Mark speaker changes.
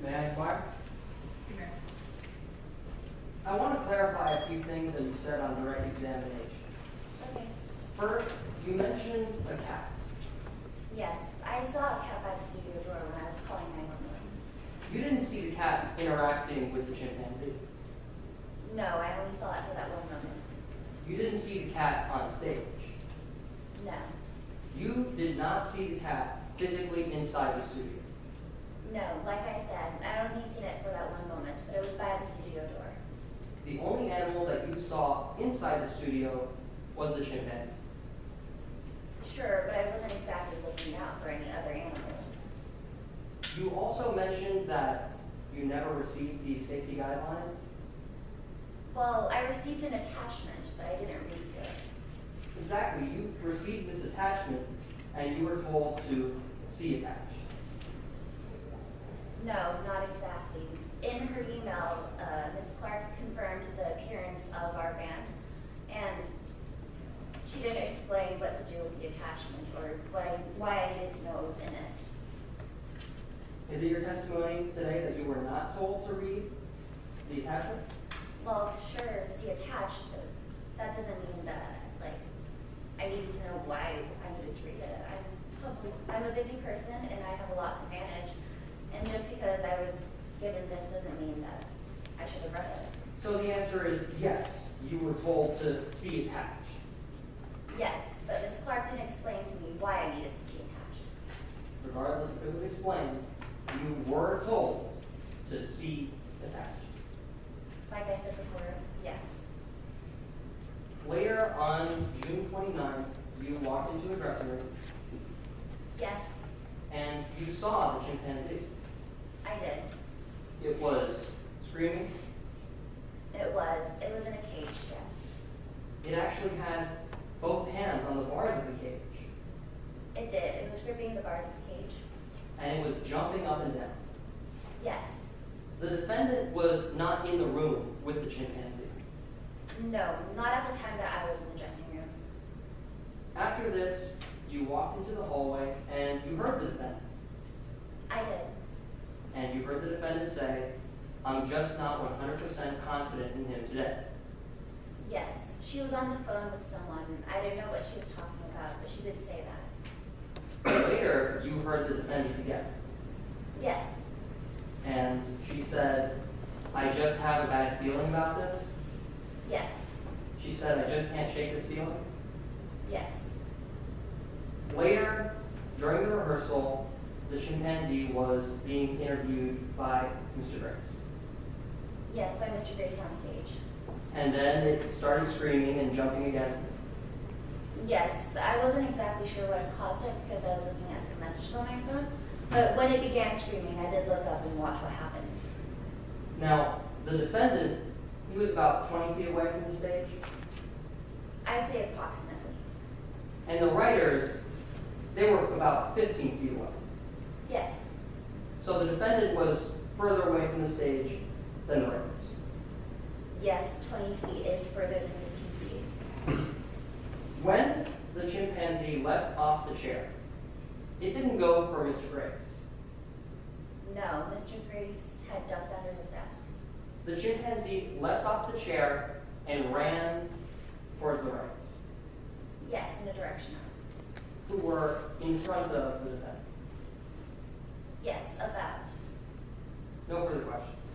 Speaker 1: May I inquire?
Speaker 2: Here.
Speaker 1: I want to clarify a few things that you said on direct examination.
Speaker 3: Okay.
Speaker 1: First, you mentioned a cat.
Speaker 3: Yes, I saw a cat by the studio door when I was calling 911.
Speaker 1: You didn't see the cat interacting with the chimpanzee.
Speaker 3: No, I only saw it for that one moment.
Speaker 1: You didn't see the cat on stage.
Speaker 3: No.
Speaker 1: You did not see the cat physically inside the studio.
Speaker 3: No, like I said, I only seen it for that one moment, but it was by the studio door.
Speaker 1: The only animal that you saw inside the studio was the chimpanzee.
Speaker 3: Sure, but I wasn't exactly looking out for any other animals.
Speaker 1: You also mentioned that you never received the safety guidelines.
Speaker 3: Well, I received an attachment, but I didn't read through it.
Speaker 1: Exactly, you received this attachment and you were told to see attached.
Speaker 3: No, not exactly. In her email, Ms. Clark confirmed the appearance of our band, and she didn't explain what to do with the attachment or why I needed to know what was in it.
Speaker 1: Is it your testimony today that you were not told to read the attachment?
Speaker 3: Well, sure, see attached, but that doesn't mean that, like, I needed to know why I needed to read it. I'm a busy person and I have a lot to manage, and just because I was given this doesn't mean that I should have read it.
Speaker 1: So the answer is yes, you were told to see attached.
Speaker 3: Yes, but Ms. Clark didn't explain to me why I needed to see attached.
Speaker 1: Regardless if it was explained, you were told to see attached.
Speaker 3: Like I said before, yes.
Speaker 1: Later on June 29th, you walked into a dressing room
Speaker 3: Yes,
Speaker 1: and you saw the chimpanzee.
Speaker 3: I did.
Speaker 1: It was screaming.
Speaker 3: It was in a cage, yes.
Speaker 1: It actually had both hands on the bars of the cage,
Speaker 3: It did. It was gripping the bars of the cage.
Speaker 1: and it was jumping up and down.
Speaker 3: Yes.
Speaker 1: The defendant was not in the room with the chimpanzee.
Speaker 3: No, not at the time that I was in the dressing room.
Speaker 1: After this, you walked into the hallway and you heard the defendant.
Speaker 3: I did.
Speaker 1: And you heard the defendant say, "I'm just not 100% confident in him today."
Speaker 3: Yes. She was on the phone with someone. I didn't know what she was talking about, but she did say that.
Speaker 1: Later, you heard the defendant again.
Speaker 3: Yes.
Speaker 1: And she said, "I just have a bad feeling about this."
Speaker 3: Yes.
Speaker 1: She said, "I just can't shake this feeling."
Speaker 3: Yes.
Speaker 1: Later, during the rehearsal, the chimpanzee was being interviewed by Mr. Grace.
Speaker 3: Yes, by Mr. Grace on stage.
Speaker 1: And then it started screaming and jumping again.
Speaker 3: Yes, I wasn't exactly sure what caused it because I was looking at some messages on my phone. But when it began screaming, I did look up and watch what happened.
Speaker 1: Now, the defendant, he was about 20 feet away from the stage.
Speaker 3: I'd say approximately.
Speaker 1: And the writers, they were about 15 feet away.
Speaker 3: Yes.
Speaker 1: So the defendant was further away from the stage than the writers.
Speaker 3: Yes, 20 feet is further than 15 feet.
Speaker 1: When the chimpanzee left off the chair, it didn't go for Mr. Grace.
Speaker 3: No, Mr. Grace had ducked under his desk.
Speaker 1: The chimpanzee left off the chair and ran towards the writers,
Speaker 3: Yes, in the direction of.
Speaker 1: who were in front of the defendant.
Speaker 3: Yes, about.
Speaker 1: No further questions.